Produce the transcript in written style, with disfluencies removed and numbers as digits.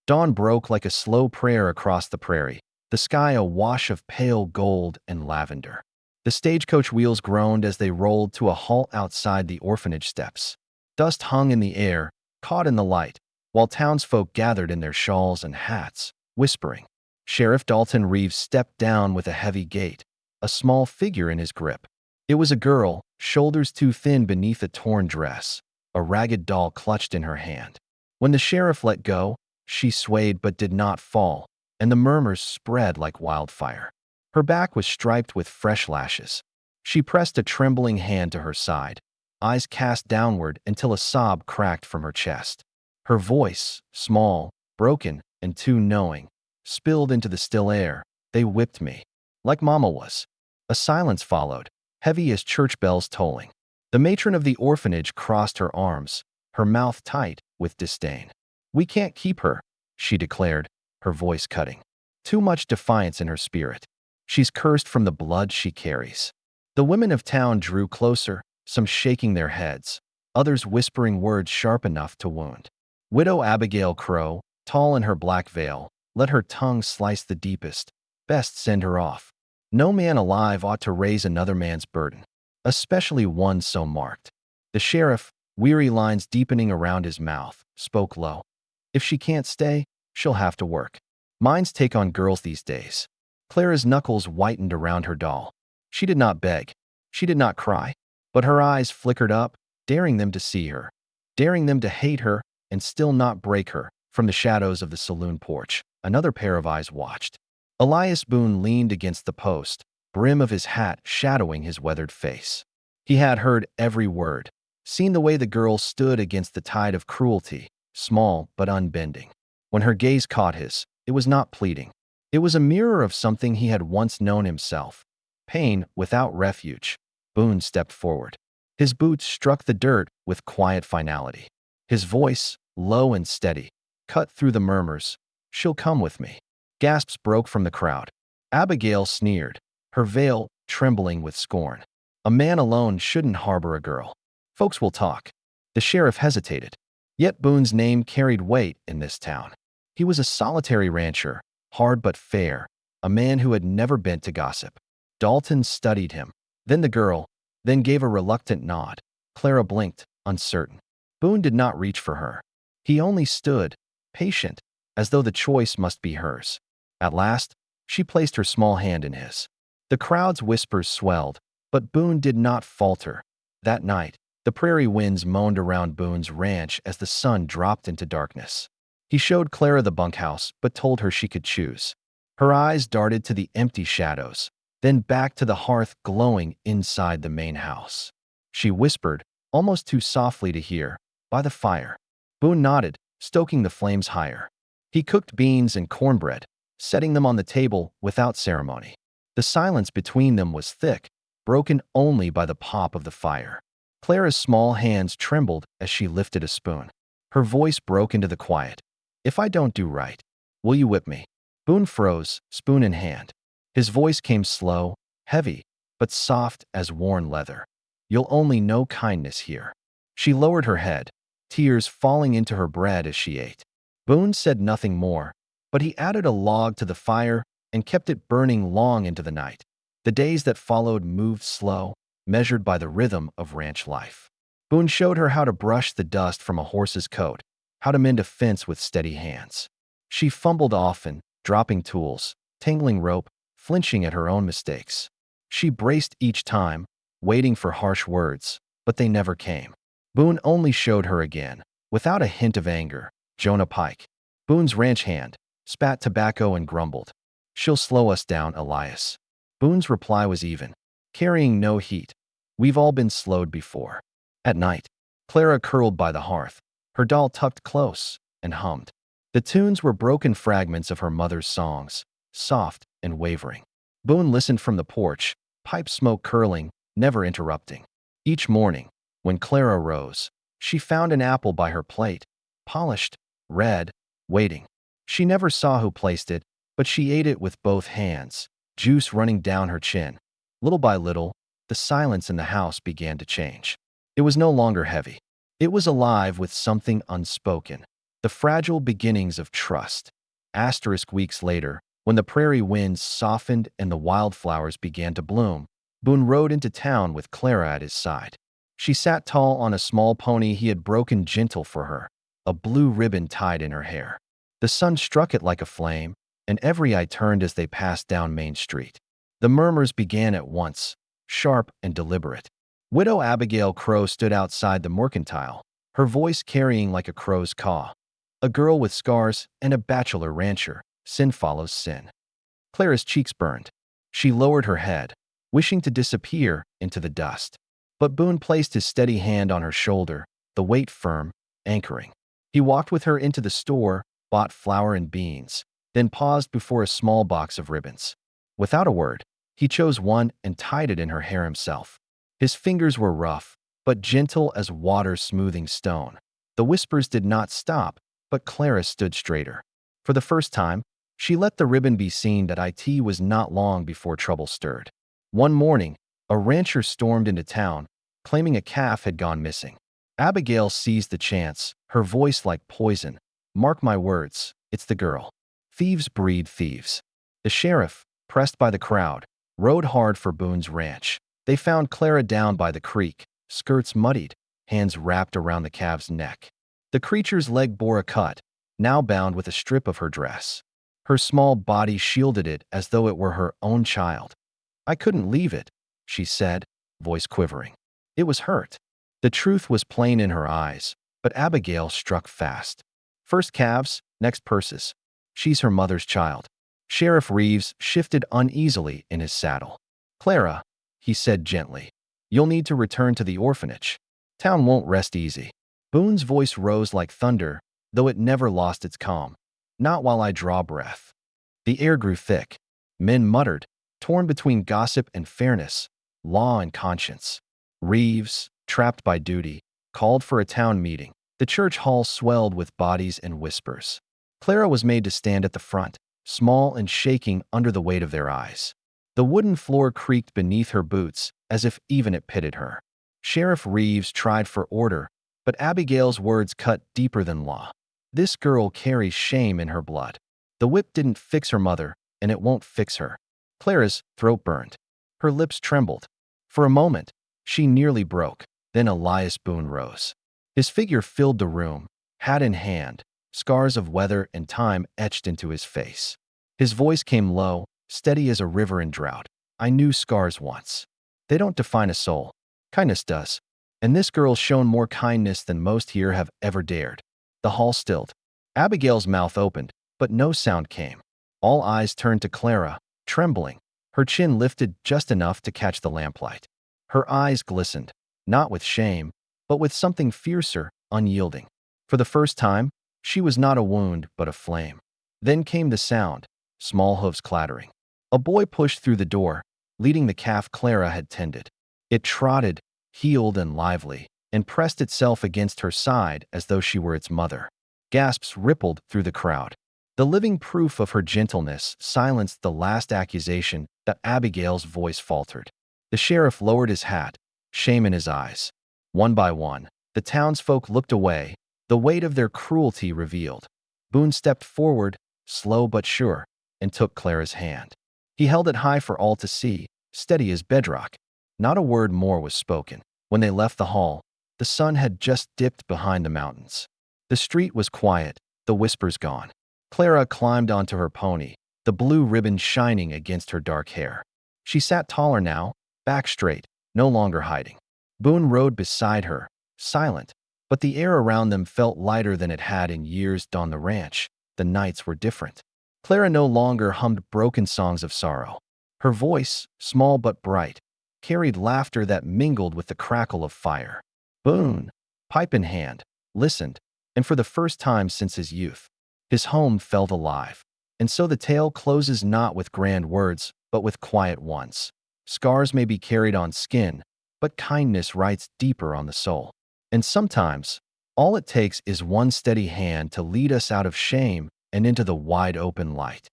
Dawn broke like a slow prayer across the prairie, the sky a wash of pale gold and lavender. The stagecoach wheels groaned as they rolled to a halt outside the orphanage steps. Dust hung in the air, caught in the light, while townsfolk gathered in their shawls and hats, whispering. Sheriff Dalton Reeves stepped down with a heavy gait, a small figure in his grip. It was a girl, shoulders too thin beneath a torn dress, a ragged doll clutched in her hand. When the sheriff let go, she swayed but did not fall, and the murmurs spread like wildfire. Her back was striped with fresh lashes. She pressed a trembling hand to her side, eyes cast downward until a sob cracked from her chest. Her voice, small, broken, and too knowing, spilled into the still air. They whipped me. Like Mama was. A silence followed, heavy as church bells tolling. The matron of the orphanage crossed her arms, her mouth tight with disdain. "We can't keep her," she declared, her voice cutting. Too much defiance in her spirit. "She's cursed from the blood she carries." The women of town drew closer, some shaking their heads, others whispering words sharp enough to wound. Widow Abigail Crow, tall in her black veil, let her tongue slice the deepest. "Best send her off. No man alive ought to raise another man's burden, especially one so marked." The sheriff, weary lines deepening around his mouth, spoke low. "If she can't stay, she'll have to work. Minds take on girls these days." Clara's knuckles whitened around her doll. She did not beg. She did not cry. But her eyes flickered up, daring them to see her, daring them to hate her and still not break her. From the shadows of the saloon porch, another pair of eyes watched. Elias Boone leaned against the post, brim of his hat shadowing his weathered face. He had heard every word, seen the way the girl stood against the tide of cruelty, small but unbending. When her gaze caught his, it was not pleading. It was a mirror of something he had once known himself. Pain without refuge. Boone stepped forward. His boots struck the dirt with quiet finality. His voice, low and steady, cut through the murmurs. "She'll come with me." Gasps broke from the crowd. Abigail sneered, her veil trembling with scorn. "A man alone shouldn't harbor a girl. Folks will talk." The sheriff hesitated. Yet Boone's name carried weight in this town. He was a solitary rancher, hard but fair, a man who had never bent to gossip. Dalton studied him, then the girl, then gave a reluctant nod. Clara blinked, uncertain. Boone did not reach for her. He only stood, patient, as though the choice must be hers. At last, she placed her small hand in his. The crowd's whispers swelled, but Boone did not falter. That night, the prairie winds moaned around Boone's ranch as the sun dropped into darkness. He showed Clara the bunkhouse, but told her she could choose. Her eyes darted to the empty shadows, then back to the hearth glowing inside the main house. She whispered, almost too softly to hear, "By the fire." Boone nodded, stoking the flames higher. He cooked beans and cornbread, setting them on the table without ceremony. The silence between them was thick, broken only by the pop of the fire. Clara's small hands trembled as she lifted a spoon. Her voice broke into the quiet. "If I don't do right, will you whip me?" Boone froze, spoon in hand. His voice came slow, heavy, but soft as worn leather. "You'll only know kindness here." She lowered her head, tears falling into her bread as she ate. Boone said nothing more, but he added a log to the fire and kept it burning long into the night. The days that followed moved slow, measured by the rhythm of ranch life. Boone showed her how to brush the dust from a horse's coat, how to mend a fence with steady hands. She fumbled often, dropping tools, tangling rope, flinching at her own mistakes. She braced each time, waiting for harsh words, but they never came. Boone only showed her again, without a hint of anger, Jonah Pike. Boone's ranch hand, spat tobacco and grumbled. "She'll slow us down, Elias." Boone's reply was even, carrying no heat. "We've all been slowed before." At night, Clara curled by the hearth, her doll tucked close, and hummed. The tunes were broken fragments of her mother's songs, soft and wavering. Boone listened from the porch, pipe smoke curling, never interrupting. Each morning, when Clara rose, she found an apple by her plate, polished, red, waiting. She never saw who placed it, but she ate it with both hands, juice running down her chin. Little by little, the silence in the house began to change. It was no longer heavy. It was alive with something unspoken. The fragile beginnings of trust. Asterisk weeks later, when the prairie winds softened and the wildflowers began to bloom, Boone rode into town with Clara at his side. She sat tall on a small pony he had broken gentle for her, a blue ribbon tied in her hair. The sun struck it like a flame, and every eye turned as they passed down Main Street. The murmurs began at once, sharp and deliberate. Widow Abigail Crow stood outside the mercantile, her voice carrying like a crow's caw. A girl with scars and a bachelor rancher, sin follows sin. Clara's cheeks burned. She lowered her head, wishing to disappear into the dust. But Boone placed his steady hand on her shoulder, the weight firm, anchoring. He walked with her into the store, bought flour and beans, then paused before a small box of ribbons. Without a word, he chose one and tied it in her hair himself. His fingers were rough, but gentle as water smoothing stone. The whispers did not stop, but Clara stood straighter. For the first time, she let the ribbon be seen that it was not long before trouble stirred. One morning, a rancher stormed into town, claiming a calf had gone missing. Abigail seized the chance, her voice like poison. Mark my words, it's the girl. Thieves breed thieves. The sheriff, pressed by the crowd, rode hard for Boone's ranch. They found Clara down by the creek, skirts muddied, hands wrapped around the calf's neck. The creature's leg bore a cut, now bound with a strip of her dress. Her small body shielded it as though it were her own child. I couldn't leave it, she said, voice quivering. It was hurt. The truth was plain in her eyes, but Abigail struck fast. First calves, next purses. She's her mother's child. Sheriff Reeves shifted uneasily in his saddle. Clara, he said gently, you'll need to return to the orphanage. Town won't rest easy. Boone's voice rose like thunder, though it never lost its calm. Not while I draw breath. The air grew thick. Men muttered, torn between gossip and fairness, law and conscience. Reeves, trapped by duty, called for a town meeting. The church hall swelled with bodies and whispers. Clara was made to stand at the front, small and shaking under the weight of their eyes. The wooden floor creaked beneath her boots, as if even it pitied her. Sheriff Reeves tried for order, but Abigail's words cut deeper than law. This girl carries shame in her blood. The whip didn't fix her mother, and it won't fix her. Clara's throat burned. Her lips trembled. For a moment, she nearly broke. Then Elias Boone rose. His figure filled the room, hat in hand, scars of weather and time etched into his face. His voice came low, steady as a river in drought. I knew scars once. They don't define a soul. Kindness does. And this girl shown more kindness than most here have ever dared. The hall stilled. Abigail's mouth opened, but no sound came. All eyes turned to Clara, trembling, her chin lifted just enough to catch the lamplight. Her eyes glistened, not with shame, but with something fiercer, unyielding. For the first time, she was not a wound, but a flame. Then came the sound, small hooves clattering. A boy pushed through the door, leading the calf Clara had tended. It trotted, healed and lively, and pressed itself against her side as though she were its mother. Gasps rippled through the crowd. The living proof of her gentleness silenced the last accusation that Abigail's voice faltered. The sheriff lowered his hat, shame in his eyes. One by one, the townsfolk looked away, the weight of their cruelty revealed. Boone stepped forward, slow but sure, and took Clara's hand. He held it high for all to see, steady as bedrock. Not a word more was spoken. When they left the hall, the sun had just dipped behind the mountains. The street was quiet, the whispers gone. Clara climbed onto her pony, the blue ribbon shining against her dark hair. She sat taller now, back straight, no longer hiding. Boone rode beside her, silent, but the air around them felt lighter than it had in years on the ranch. The nights were different. Clara no longer hummed broken songs of sorrow. Her voice, small but bright, carried laughter that mingled with the crackle of fire. Boone, pipe in hand, listened, and for the first time since his youth, his home felt alive. And so the tale closes not with grand words, but with quiet ones. Scars may be carried on skin, but kindness writes deeper on the soul. And sometimes, all it takes is one steady hand to lead us out of shame and into the wide open light.